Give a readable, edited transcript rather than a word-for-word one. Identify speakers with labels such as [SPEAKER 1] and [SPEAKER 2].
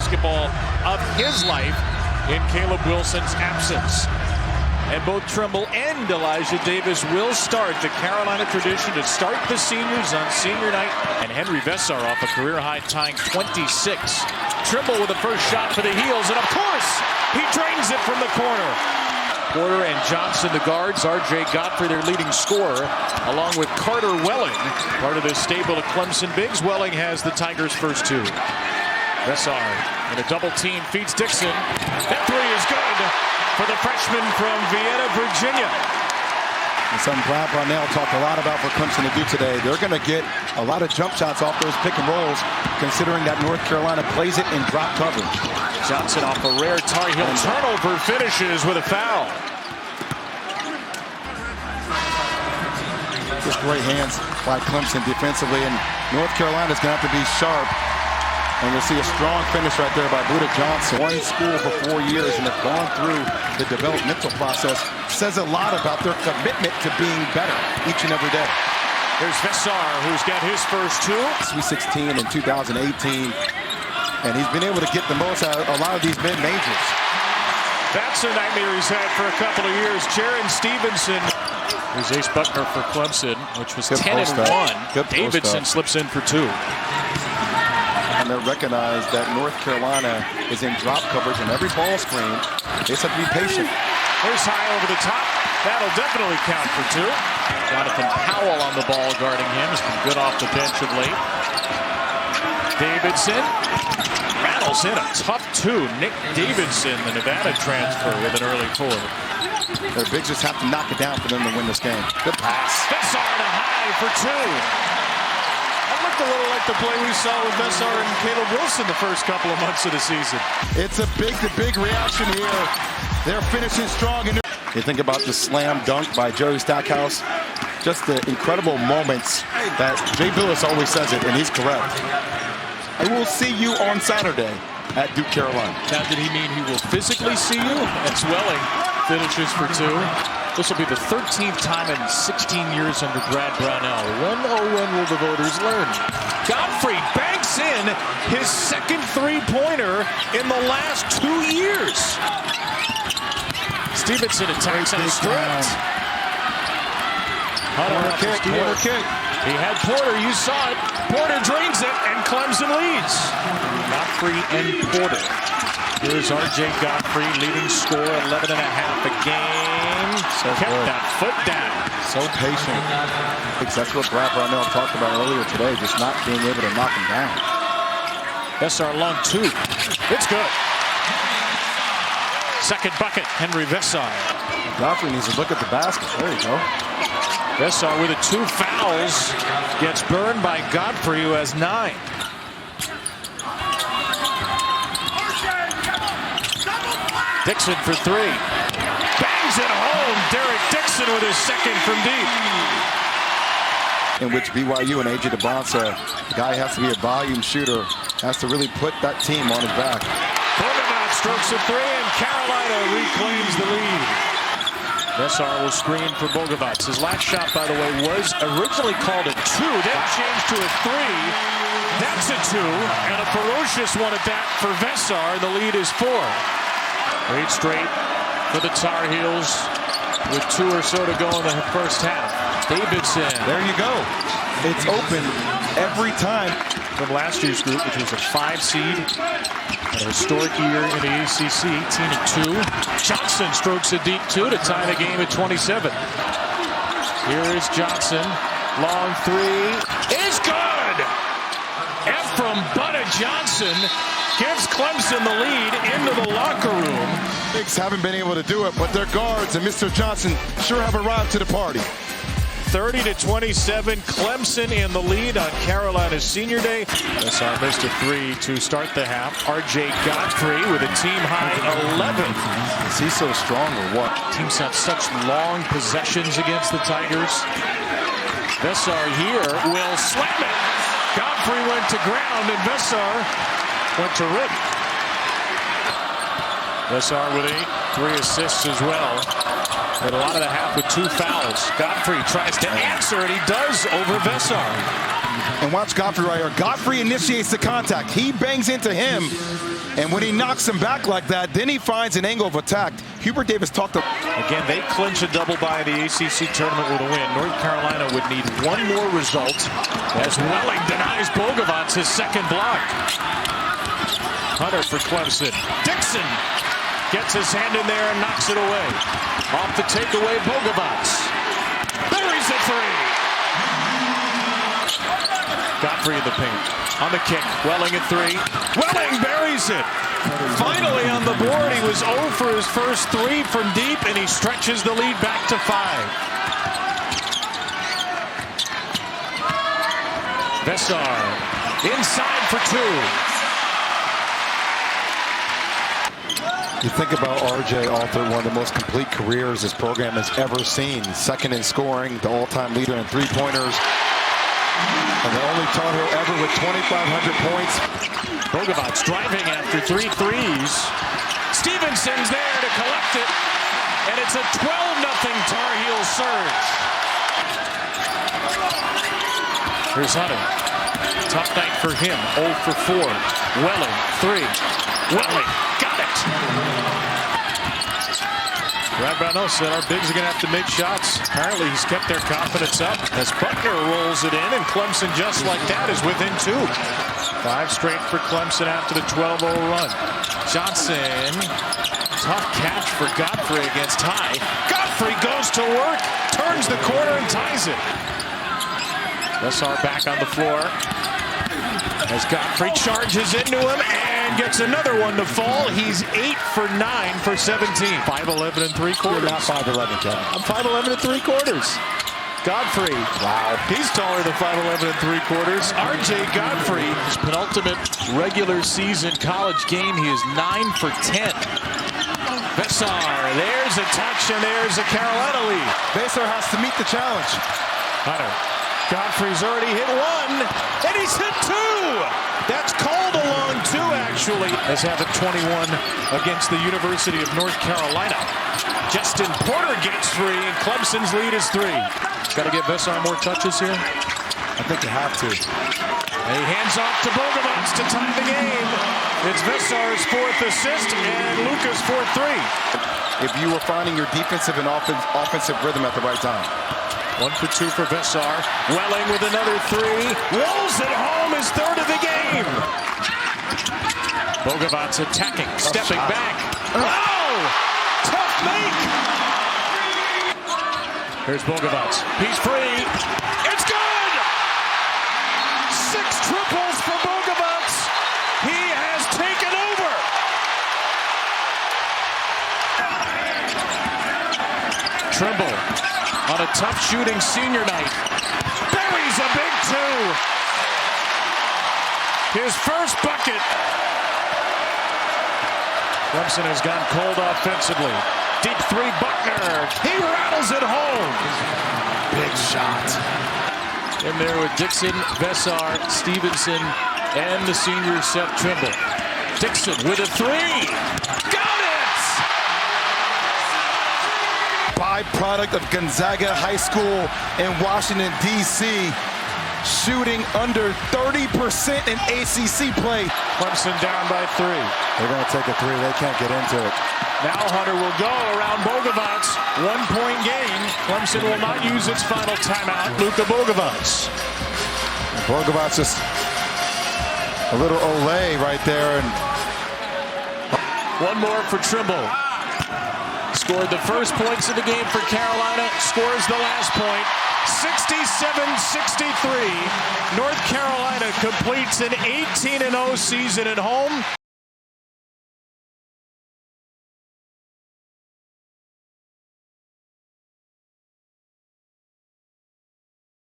[SPEAKER 1] basketball of his life in Caleb Wilson's absence. And both Trimble and Elijah Davis will start. The Carolina tradition to start the seniors on senior night. And Henri Veesaar off a career-high tying 26. Trimble with the first shot for the heels, and of course, he drains it from the corner. Porter and Johnson, the guards. R.J. Godfrey, their leading scorer, along with Carter Welling, part of this stable of Clemson bigs. Welling has the Tigers' first two. Veesaar in a double team feeds Dixon. That three is good for the freshman from Vienna, Virginia.
[SPEAKER 2] And something Brad Brownell talked a lot about for Clemson to do today. They're going to get a lot of jump shots off those pick and rolls, considering that North Carolina plays it in drop coverage.
[SPEAKER 1] Johnson off a rare Tar Heel turnover finishes with a foul.
[SPEAKER 2] Just great hands by Clemson defensively, and North Carolina's going to have to be sharp. And you'll see a strong finish right there by Luka Johnson. One school for 4 years and have gone through the developmental process. Says a lot about their commitment to being better each and every day.
[SPEAKER 1] There's Veesaar, who's got his first two.
[SPEAKER 2] Sweet 16 in 2018. And he's been able to get the most out of a lot of these mid-majors.
[SPEAKER 1] That's a nightmare he's had for a couple of years. Jaron Stevenson. Here's Ace Buckner for Clemson, which was 10-1. Davidson slips in for two.
[SPEAKER 2] And they recognize that North Carolina is in drop coverage on every ball screen. They just have to be patient.
[SPEAKER 1] There's high over the top. That'll definitely count for two. Jonathan Powell on the ball guarding him. He's been good off the bench of late. Davidson rattles in a tough two. Nick Davidson, the Nevada transfer, with an early four.
[SPEAKER 2] Their bigs just have to knock it down for them to win this game. Good pass.
[SPEAKER 1] Veesaar to high for two. That looked a little like the play we saw with Veesaar and Caleb Wilson the first couple of months of the season.
[SPEAKER 2] It's a big reaction here. They're finishing strong. You think about the slam dunk by Jerry Stackhouse. Just the incredible moments that Jay Billis always says it, and he's correct. I will see you on Saturday at Duke, Carolina.
[SPEAKER 1] Now, did he mean he will physically see you? As Welling finishes for two. This will be the 13th time in 16 years under Brad Brownell. When will the voters learn? Godfrey banks in his second three-pointer in the last 2 years. Stevenson attacks on a stripped.
[SPEAKER 2] Corner kick.
[SPEAKER 1] He had Porter, you saw it. Porter drains it, and Clemson leads. Godfrey and Porter. Here's R.J. Godfrey, leading scorer, 11.5 a game.
[SPEAKER 2] So
[SPEAKER 1] kept
[SPEAKER 2] good.
[SPEAKER 1] that foot down.
[SPEAKER 2] So patient. That's what Brad Brownell talked about earlier today, just not being able to knock him down.
[SPEAKER 1] Veesaar long two. It's good. Second bucket, Henri Veesaar.
[SPEAKER 2] Godfrey needs to look at the basket. There you go.
[SPEAKER 1] Veesaar with the two fouls gets burned by Godfrey, who has 9. Dixon for three. Bangs it home. Derek Dixon with his second from deep.
[SPEAKER 2] In which BYU and A.J. DeBonsa, the guy has to be a volume shooter, has to really put that team on his back.
[SPEAKER 1] Bogavac strokes a three, and Carolina reclaims the lead. Veesaar will screen for Bogavac. His last shot, by the way, was originally called a two, then changed to a three. That's a two, and a ferocious one at that for Veesaar. The lead is 4. 8 straight for the Tar Heels with 2 or so to go in the first half. Davidson.
[SPEAKER 2] There you go. It's open every time.
[SPEAKER 1] From last year's group, which was a 5 seed. A historic year in the ACC, 18-2. Johnson strokes a deep 2 to tie the game at 27. Here is Johnson. Long three is good. Ephraim Butta Johnson gives Clemson the lead into the locker room.
[SPEAKER 2] Bigs haven't been able to do it, but their guards and Mr. Johnson sure have arrived to the party.
[SPEAKER 1] 30-27, Clemson in the lead on Carolina's senior day. Veesaar missed a three to start the half. R.J. Godfrey with a team-high 11.
[SPEAKER 2] Is he so strong or what?
[SPEAKER 1] Teams have such long possessions against the Tigers. Veesaar here will slam it. Godfrey went to ground, and Veesaar went to rim. Veesaar with 3 assists as well. But a lot of the half with 2 fouls. Godfrey tries to answer, and he does over Veesaar.
[SPEAKER 2] And watch Godfrey right here. Godfrey initiates the contact. He bangs into him, And when he knocks him back like that, then he finds an angle of attack. Hubert Davis talked to...
[SPEAKER 1] Again, they clinch a double bye in the ACC tournament with a win. North Carolina would need one more result as Welling denies Bogavac his second block. Hunter for Clemson. Dixon gets his hand in there and knocks it away. Off the takeaway, Bogavac. Buries the three. Godfrey in the paint. On the kick. Welling at three. Welling buries it. Finally on the board. He was 0 for his first three from deep, and he stretches the lead back to 5. Veesaar inside for 2.
[SPEAKER 2] You think about R.J. Alter, one of the most complete careers this program has ever seen. Second in scoring, the all-time leader in three-pointers. And the only total ever with 2,500 points.
[SPEAKER 1] Bogavac driving after 3 threes. Stevenson's there to collect it. And it's a 12-0 Tar Heel surge. Here's Hunter. Tough night for him. 0 for 4. Welling, 3. Welling, got it. Brad Brownell said our bigs are going to have to make shots. Apparently he's kept their confidence up as Buckner rolls it in, and Clemson just like that is within 2. 5 straight for Clemson after the 12-0 run. Johnson, tough catch for Godfrey against High. Godfrey goes to work, turns the corner and ties it. Veesaar back on the floor as Godfrey charges into him and gets another one to fall. He's 8 for 9 for 17. 5'11 and 3/4.
[SPEAKER 2] You're not 5'11, Kevin.
[SPEAKER 1] I'm 5'11 and 3/4. Godfrey. Wow. He's taller than 5'11 and 3/4. R.J. Godfrey, his penultimate regular season college game, he is 9 for 10. Veesaar, there's a touch and there's a Carolina lead.
[SPEAKER 2] Veesaar has to meet the challenge.
[SPEAKER 1] Hunter. Godfrey's already hit 1, and he's hit 2. That's called a long 2, actually. As have it 21 against the University of North Carolina. Justin Porter gets free, and Clemson's lead is 3. Got to get Veesaar more touches here.
[SPEAKER 2] I think you have to.
[SPEAKER 1] And he hands off to Bogavac to tie the game. It's Veesaar's 4th assist and Luka's 4th 3.
[SPEAKER 2] If you were finding your defensive and offensive rhythm at the right time.
[SPEAKER 1] 1 for 2 for Veesaar. Welling with another 3. Rolls it home, his 3rd of the game. Bogavac attacking, stepping back. Oh! Tough make! Here's Bogavac. He's free. It's good! 6 triples for Bogavac. He has taken over. Trimble on a tough shooting senior night. Buries a big 2. His first bucket. Clemson has gone cold offensively. Deep 3, Buckner. He rattles it home.
[SPEAKER 2] Big shot.
[SPEAKER 1] In there with Dixon, Veesaar, Stevenson, and the senior Seth Trimble. Dixon with a 3. Got it!
[SPEAKER 2] Byproduct of Gonzaga High School in Washington, D.C. Shooting under 30% in ACC play.
[SPEAKER 1] Clemson down by 3.
[SPEAKER 2] They're going to take a 3. They can't get into it.
[SPEAKER 1] Now Hunter will go around Bogavac. 1-point game. Clemson will not use its final timeout. Luka Bogavac.
[SPEAKER 2] Bogavac just a little Olay right there. And
[SPEAKER 1] 1 more for Trimble. Scored the first points of the game for Carolina. Scores the last point. 67-63. North Carolina completes an 18-0 season at home.